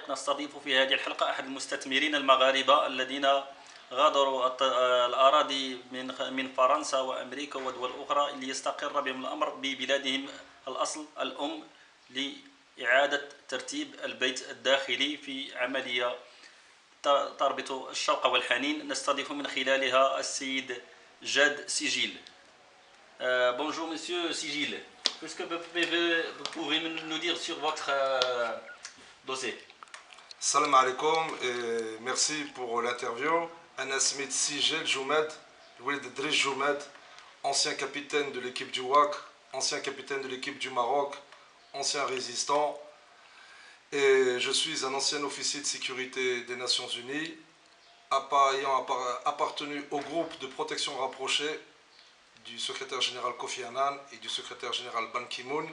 دقائق نستضيف في هذه الحلقة أحد المستثمرين المغاربة الذين غادروا الأراضي من فرنسا وأمريكا ودول أخرى ليستقر بهم الأمر ببلادهم الأصل الأم لإعادة ترتيب البيت الداخلي في عملية تربط الشوق والحنين. نستضيف من خلالها السيد جاد سجيل. Bonjour Monsieur Sigil. Qu'est-ce que vous pouvez nous dire sur votre dossier? Salam alaikum et merci pour l'interview. Anas Smith Sigil Joumed, Walid Driss Joumed, ancien capitaine de l'équipe du WAC, ancien capitaine de l'équipe du Maroc, ancien résistant. Et je suis un ancien officier de sécurité des Nations Unies, ayant appartenu au groupe de protection rapprochée du secrétaire général Kofi Annan et du secrétaire général Ban Ki-moon,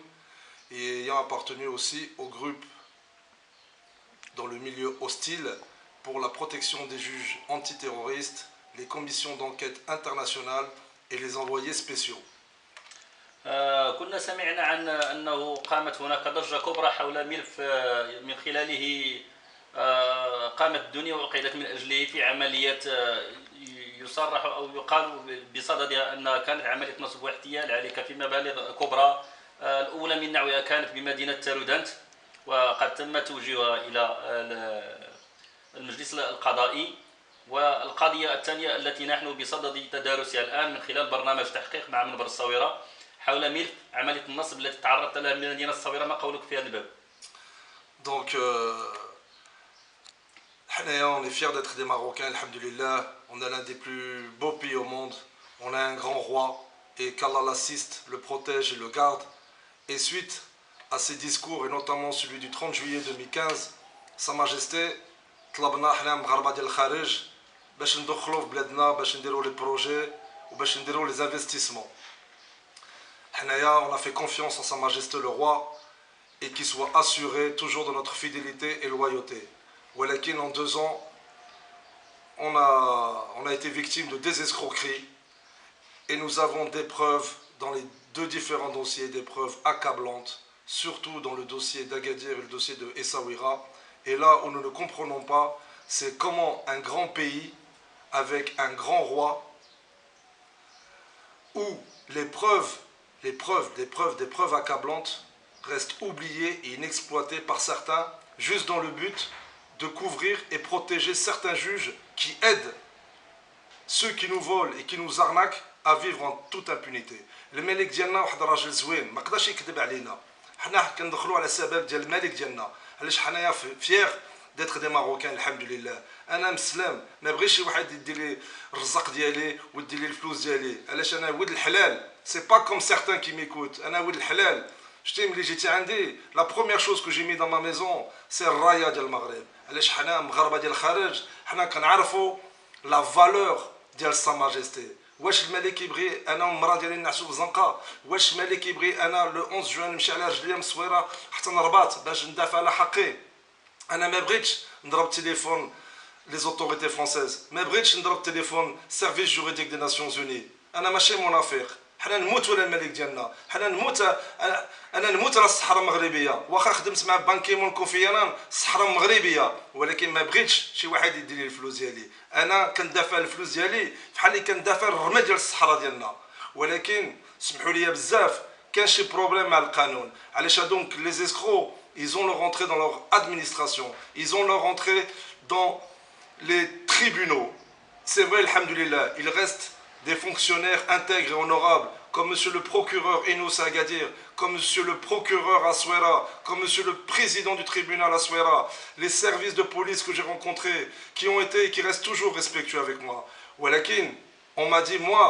et ayant appartenu aussi au groupe dans le milieu hostile pour la protection des juges antiterroristes, les commissions d'enquête internationales et les envoyés spéciaux. كنا سمعنا عن أنه قامت هناك ضجة كبرى حول ملف من خلاله قامت الدنيا وعقدت من أجله في عمليات يصرح أو يقال بصددها أنها كانت عملية نصب واحتيال عليك في مبالغ كبرى. الأولى من نوعها كانت بمدينة تارودانت وقد تم توجيهها إلى المجلس القضائي، والقضية الثانية التي نحن بصدد تدارسها الآن من خلال برنامج تحقيق مع منبر الصويرة حول ملف عملية النصب التي تعرضت لها من مدينة الصويرة. ما قولك في هذا الباب؟ Donc, on est fiers d'être des Marocains, alhamdulillah. On a l'un des plus beaux pays au monde. On a un grand roi et qu'Allah l'assiste, le protège et le garde. Et suite à ces discours, et notamment celui du 30 juillet 2015, Sa Majesté طلبنا حنا مغاربة ديال الخارج باش ندخلوا في بلادنا باش نديروا لي بروجي وباش نديروا لي انفستيسمون. حنايا on a fait confiance en Sa Majesté le roi et qu'il soit assuré toujours de notre fidélité et loyauté. ولكن en 2 ans on a été victime de des escroqueries et nous avons des preuves dans les 2 différents dossiers, des preuves accablantes, surtout dans le dossier d'Agadir et le dossier de Essaouira. Et là où nous ne comprenons pas, c'est comment un grand pays avec un grand roi, où les preuves accablantes restent oubliées et inexploitées par certains, juste dans le but de couvrir et protéger certains juges qui aident ceux qui nous volent et qui nous arnaquent à vivre en toute impunité. الملك ديالنا واحد الراجل زوين ما قدرش يكذب علينا. حنا كندخلوا على سبب ديال الملك ديالنا. علاش حنايا فيير d'être des Marocains alhamdulillah. انا مسلم ما بغيش شي واحد يدير لي الرزق ديالي ويدير لي الفلوس ديالي. علاش انا ولد الحلال. C'est pas comme certains qui m'écoutent. انا ولد الحلال. شتي ملي جيتي عندي la première chose que j'ai mis dans ma maison c'est الرايه ديال المغرب. علاش حنا مغاربه ديال الخارج حنا كنعرفوا la valeur ديال Sa Majesté. واش الملك يبغي انا والمراه ديالي نعسو في زنقه؟ واش الملك يبغي انا لو 11 جوان نمشي على رجليا من الصويره حتى نربط باش ندافع على حقي؟ انا ما بغيتش نضرب تليفون les autorités françaises، ما بغيتش نضرب تليفون سيرفيس جوريديك دي ناسيونز اوني. انا ماشي منافق. حنا نموت ولا الملك ديالنا، حنا نموت. انا نموت على الصحراء المغربيه، واخا خدمت مع بان كيمون كوفي انان الصحراء المغربيه، ولكن ما بغيتش شي واحد يدير لي الفلوس ديالي. انا كندافع الفلوس ديالي بحال اللي كندافع الرماد ديال الصحراء ديالنا. ولكن سمحوا لي بزاف كان شي بروبليم مع القانون. علاش دونك لي زيسكرو ils ont leur entrée dans leur administration, ils ont leur entrée dans les tribunaux. C'est vrai, alhamdulillah, il reste des fonctionnaires intègres et honorables, comme monsieur le procureur Enos Agadir, comme monsieur le procureur Aswera, comme monsieur le président du tribunal Aswera, les services de police que j'ai rencontrés, qui ont été et qui restent toujours respectueux avec moi. Walakin, on m'a dit, moi,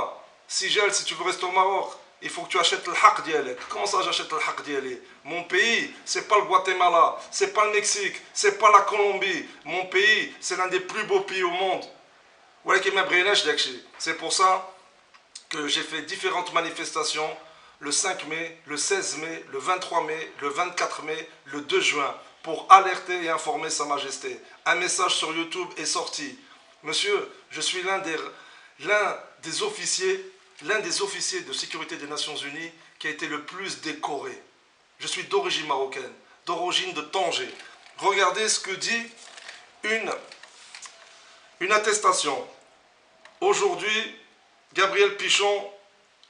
Sigel, si tu veux rester au Maroc, il faut que tu achètes le haq dialek. Comment ça j'achète le haq dialek? Mon pays, c'est pas le Guatemala, c'est pas le Mexique, c'est pas la Colombie. Mon pays, c'est l'un des plus beaux pays au monde. C'est pour ça que j'ai fait différentes manifestations le 5 mai, le 16 mai, le 23 mai, le 24 mai, le 2 juin pour alerter et informer Sa Majesté. Un message sur YouTube est sorti. Monsieur, je suis l'un des officiers de sécurité des Nations Unies qui a été le plus décoré. Je suis d'origine marocaine, d'origine de Tanger. Regardez ce que dit une attestation. Aujourd'hui, Gabriel Pichon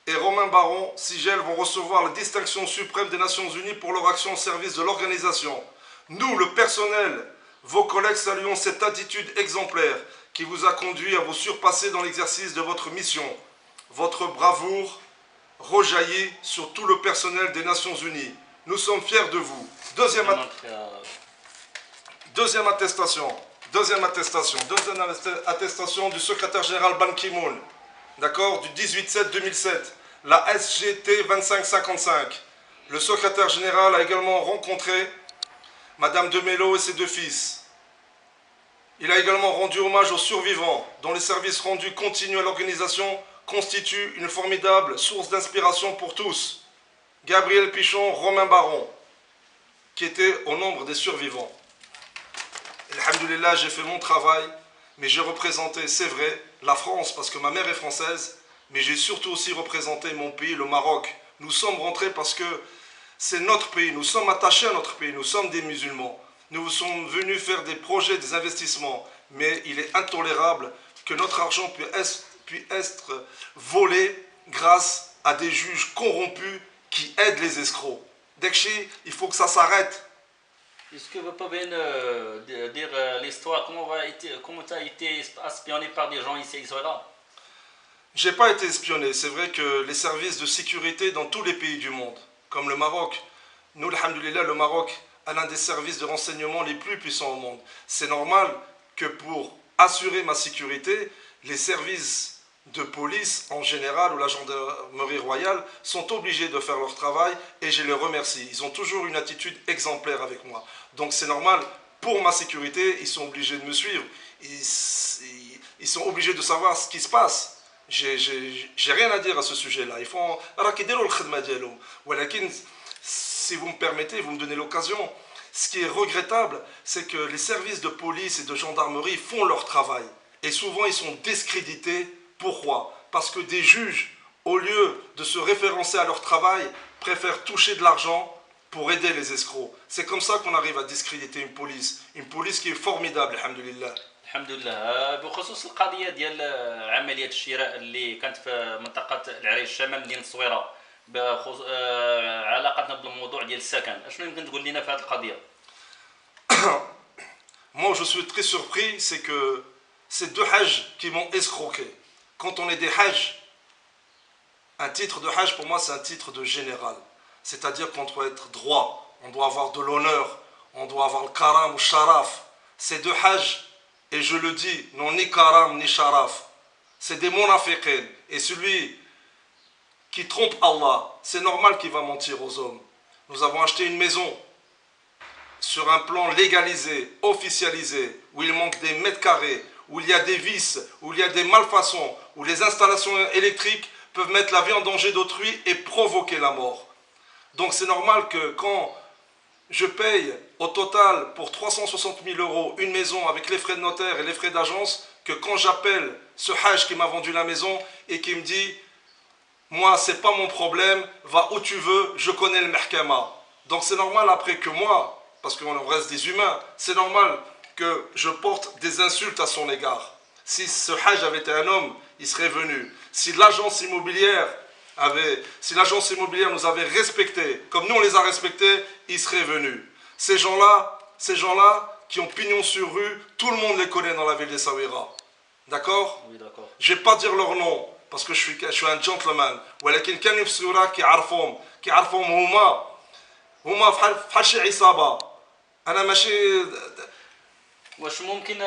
et Romain Baron Sigel vont recevoir la distinction suprême des Nations Unies pour leur action au service de l'organisation. Nous, le personnel, vos collègues, saluons cette attitude exemplaire qui vous a conduit à vous surpasser dans l'exercice de votre mission. Votre bravoure rejaillit sur tout le personnel des Nations Unies. Nous sommes fiers de vous. Deuxième attestation du secrétaire général Ban Ki-moon, d'accord, du 18/7/2007, la SGT 2555. Le secrétaire général a également rencontré Madame de Mello et ses deux fils. Il a également rendu hommage aux survivants, dont les services rendus continus à l'organisation constituent une formidable source d'inspiration pour tous. Gabriel Pichon, Romain Baron, qui étaient au nombre des survivants. Alhamdulillah, j'ai fait mon travail, mais j'ai représenté, c'est vrai, la France, parce que ma mère est française, mais j'ai surtout aussi représenté mon pays, le Maroc. Nous sommes rentrés parce que c'est notre pays, nous sommes attachés à notre pays, nous sommes des musulmans. Nous sommes venus faire des projets, des investissements, mais il est intolérable que notre argent puisse être volé grâce à des juges corrompus qui aident les escrocs. Dekchi, il faut que ça s'arrête. Est-ce que vous pouvez dire l'histoire, comment tu as été espionné par des gens ici à Israël? J'ai pas été espionné. C'est vrai que les services de sécurité dans tous les pays du monde, comme le Maroc, nous, alhamdoulilah, le Maroc a l'un des services de renseignement les plus puissants au monde. C'est normal que pour assurer ma sécurité, les services de police en général ou la gendarmerie royale sont obligés de faire leur travail et je les remercie. Ils ont toujours une attitude exemplaire avec moi. Donc c'est normal, pour ma sécurité, ils sont obligés de me suivre. Ils sont obligés de savoir ce qui se passe. J'ai rien à dire à ce sujet-là. Ils font si vous me permettez, vous me donnez l'occasion. Ce qui est regrettable, c'est que les services de police et de gendarmerie font leur travail. Et souvent, ils sont discrédités. Pourquoi? Parce que des juges, au lieu de se référencer à leur travail, préfèrent toucher de l'argent pour aider les escrocs. C'est comme ça qu'on arrive à discréditer une police qui est formidable, alhamdulillah. الحمد لله. بخصوص القضيه ديال عمليه الشراء اللي كانت في منطقه العريش الشمال مدينه الصويره علاقتنا بالموضوع ديال السكن، اشنو يمكن تقول لنا في هذه القضيه؟ Moi, je suis très surpris, c'est que ces deux hajj qui m'ont escroqué. Quand on est des hajj, un titre de hajj pour moi c'est un titre de général. C'est-à-dire qu'on doit être droit, on doit avoir de l'honneur, on doit avoir le karam ou sharaf. Ces deux hajj, et je le dis, n'ont ni karam ni sharaf. C'est des munafiqin. Et celui qui trompe Allah, c'est normal qu'il va mentir aux hommes. Nous avons acheté une maison sur un plan légalisé, officialisé, où il manque des mètres carrés, où il y a des vices, où il y a des malfaçons, où les installations électriques peuvent mettre la vie en danger d'autrui et provoquer la mort. Donc c'est normal que quand je paye au total pour 360 000 € une maison avec les frais de notaire et les frais d'agence, que quand j'appelle ce hajj qui m'a vendu la maison et qui me dit « Moi, c'est pas mon problème, va où tu veux, je connais le mahkama ». Donc c'est normal après que moi, parce qu'on reste des humains, c'est normal que je porte des insultes à son égard. Si ce hajj avait été un homme, il serait venu. Si l'agence immobilière nous avait respectés, comme nous on les a respectés, ils seraient venus. Ces gens-là qui ont pignon sur rue, tout le monde les connaît dans la ville d'Essaouira. D'accord? Oui, d'accord. Je ne vais pas dire leur nom, parce que je suis un gentleman. ولكن كان في سورة كيعرفهم هما فحال شي عصابة. أنا ماشي. واش ممكن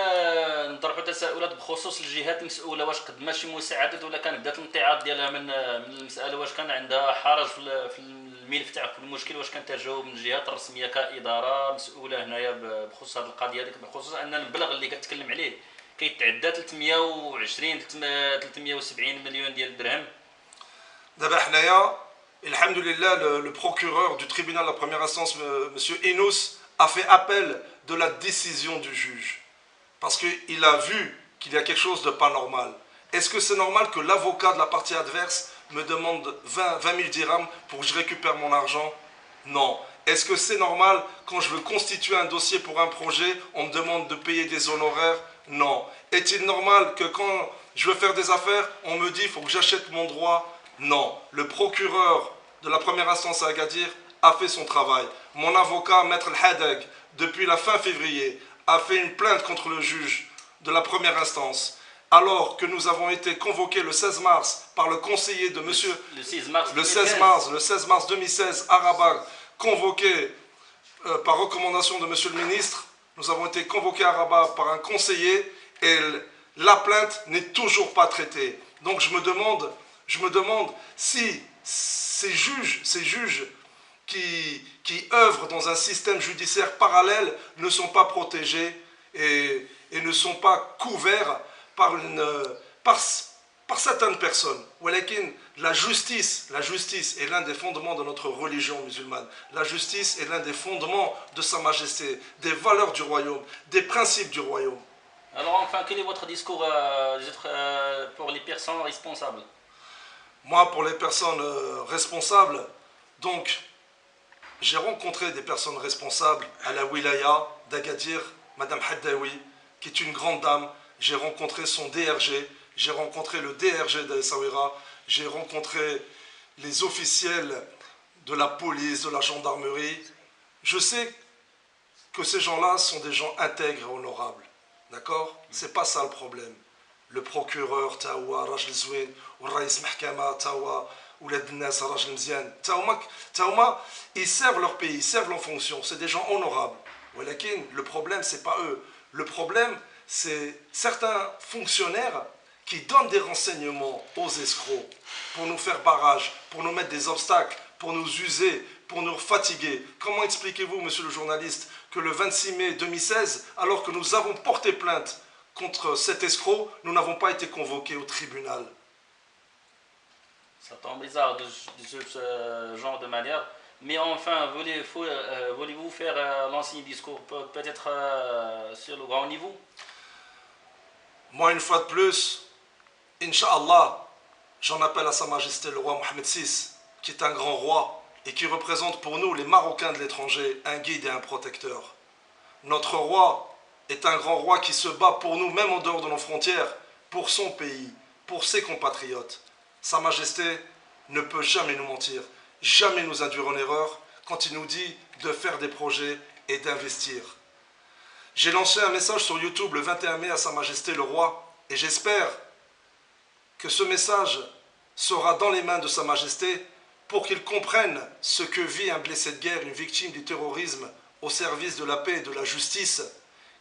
نطرحوا تساؤلات بخصوص الجهات المسؤوله؟ واش قدمت شي مساعدات ولا كان بدات الامتعاض ديالها من المساله؟ واش كان عندها حرج في الملف تاعك في المشكل؟ واش كان تجاوب من الجهات الرسميه كاداره مسؤوله هنايا بخصوص هذه القضيه هذيك؟ بخصوص ان المبلغ اللي كتكلم عليه كيتعدى 320 370 مليون ديال الدرهم. دابا حنايا الحمد لله le procureur du tribunal de la première instance monsieur Inous a fait appel de la décision du juge. Parce qu'il a vu qu'il y a quelque chose de pas normal. Est-ce que c'est normal que l'avocat de la partie adverse me demande 20 000 dirhams pour que je récupère mon argent? Non. Est-ce que c'est normal quand je veux constituer un dossier pour un projet, on me demande de payer des honoraires? Non. Est-il normal que quand je veux faire des affaires, on me dit il faut que j'achète mon droit? Non. Le procureur de la première instance à Agadir a fait son travail. Mon avocat, Maître El-Hadeg, depuis la fin février, a fait une plainte contre le juge de la première instance. Alors que nous avons été convoqués le 16 mars par le conseiller de monsieur... Le 16 mars le 16 mars 2016 à Rabat, convoqué par recommandation de monsieur le ministre, nous avons été convoqués à Rabat par un conseiller et la plainte n'est toujours pas traitée. Donc je me demande si ces juges qui œuvrent dans un système judiciaire parallèle ne sont pas protégés et ne sont pas couverts par certaines personnes. La justice est l'un des fondements de notre religion musulmane. La justice est l'un des fondements de Sa Majesté, des valeurs du royaume, des principes du royaume. Alors enfin, quel est votre discours pour les personnes responsables? Moi, pour les personnes responsables, donc, j'ai rencontré des personnes responsables à la wilaya d'Agadir, Madame Haddaoui, qui est une grande dame. J'ai rencontré son DRG, j'ai rencontré le DRG d'Essaouira, j'ai rencontré les officiels de la police, de la gendarmerie. Je sais que ces gens-là sont des gens intègres et honorables. D'accord? C'est pas ça le problème. Le procureur, Tawa, Rajl Zouin, ou Raïs Mahkama, Tawa, ou la Dnas, Rajl Mzian, Tawa, ils servent leur pays, ils servent leur fonction. C'est des gens honorables. Le problème, c'est pas eux. Le problème, c'est certains fonctionnaires qui donnent des renseignements aux escrocs pour nous faire barrage, pour nous mettre des obstacles, pour nous user, pour nous fatiguer. Comment expliquez-vous, monsieur le journaliste, que le 26 mai 2016, alors que nous avons porté plainte contre cet escroc, nous n'avons pas été convoqués au tribunal? Ça tombe bizarre de ce genre de manière. Mais enfin, voulez-vous faire l'ancien discours peut-être sur le grand niveau? Moi, une fois de plus, Inch'Allah, j'en appelle à Sa Majesté le roi Mohamed VI, qui est un grand roi et qui représente pour nous, les Marocains de l'étranger, un guide et un protecteur. Notre roi est un grand roi qui se bat pour nous, même en dehors de nos frontières, pour son pays, pour ses compatriotes. Sa Majesté ne peut jamais nous mentir, jamais nous induire en erreur quand il nous dit de faire des projets et d'investir. J'ai lancé un message sur YouTube le 21 mai à Sa Majesté le roi et j'espère que ce message sera dans les mains de Sa Majesté pour qu'il comprenne ce que vit un blessé de guerre, une victime du terrorisme au service de la paix et de la justice,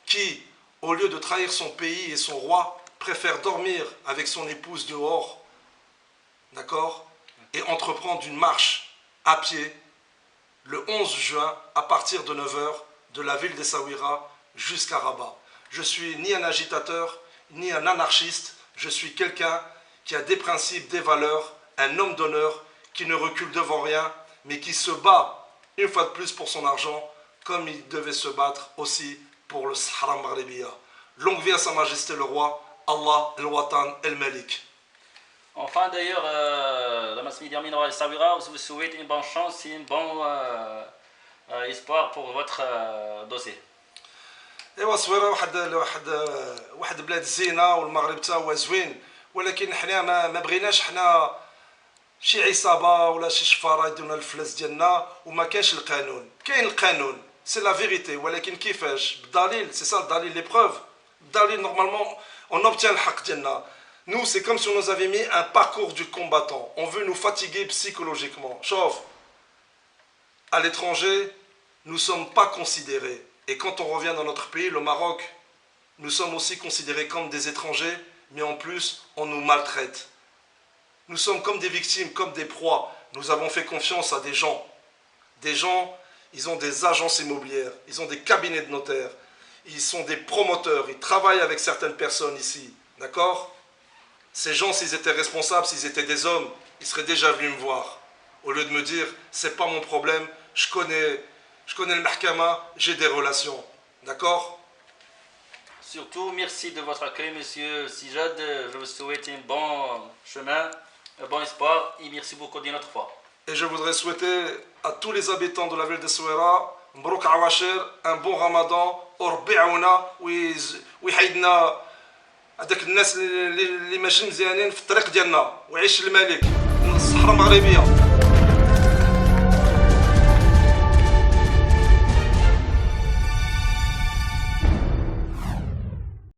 qui, au lieu de trahir son pays et son roi, préfère dormir avec son épouse dehors, d'accord, et entreprendre une marche à pied le 11 juin à partir de 9 h de la ville d'Essaouira jusqu'à Rabat. Je suis ni un agitateur, ni un anarchiste, je suis quelqu'un qui a des principes, des valeurs, un homme d'honneur qui ne recule devant rien, mais qui se bat une fois de plus pour son argent, comme il devait se battre aussi pour le Sahara Maghribiya. Longue vie à Sa Majesté le roi, Allah el-Watan el-Malik. Enfin d'ailleurs, la masse média Minora Essaouira vous souhaite une bonne chance et un bon espoir pour votre dossier. ايوا صويره واحد بلاد زينه والمغرب تا هو زوين ولكن حنا ما بغيناش حنا شي عصابه ولا شي شفاره يدونا الفلوس ديالنا وما كاينش القانون. كاين القانون سي لا فيريتي ولكن كيفاش بالدليل سي سا الدليل لي بروف بالدليل نورمالمون اون اوبتيان الحق ديالنا. Nous, c'est comme si on nous avait mis un parcours du combattant. On veut nous fatiguer psychologiquement. Chauffe. À l'étranger, nous ne sommes pas considérés. Et quand on revient dans notre pays, le Maroc, nous sommes aussi considérés comme des étrangers, mais en plus, on nous maltraite. Nous sommes comme des victimes, comme des proies. Nous avons fait confiance à des gens. Des gens, ils ont des agences immobilières, ils ont des cabinets de notaires, ils sont des promoteurs, ils travaillent avec certaines personnes ici. D'accord ? Ces gens, s'ils étaient responsables, s'ils étaient des hommes, ils seraient déjà venus me voir. Au lieu de me dire, c'est pas mon problème, je connais le mahkama, j'ai des relations. D'accord? Surtout, merci de votre accueil, monsieur Sijad. Je vous souhaite un bon chemin, un bon espoir et merci beaucoup d'une autre fois. Et je voudrais souhaiter à tous les habitants de la ville de Souera, مبروك عواشر, un bon ramadan, وربي يعاونا ويحيدنا هذاك الناس اللي ماشي مزيانين في الطريق ديالنا، ويعيش الملك. الصحراء المغربيه.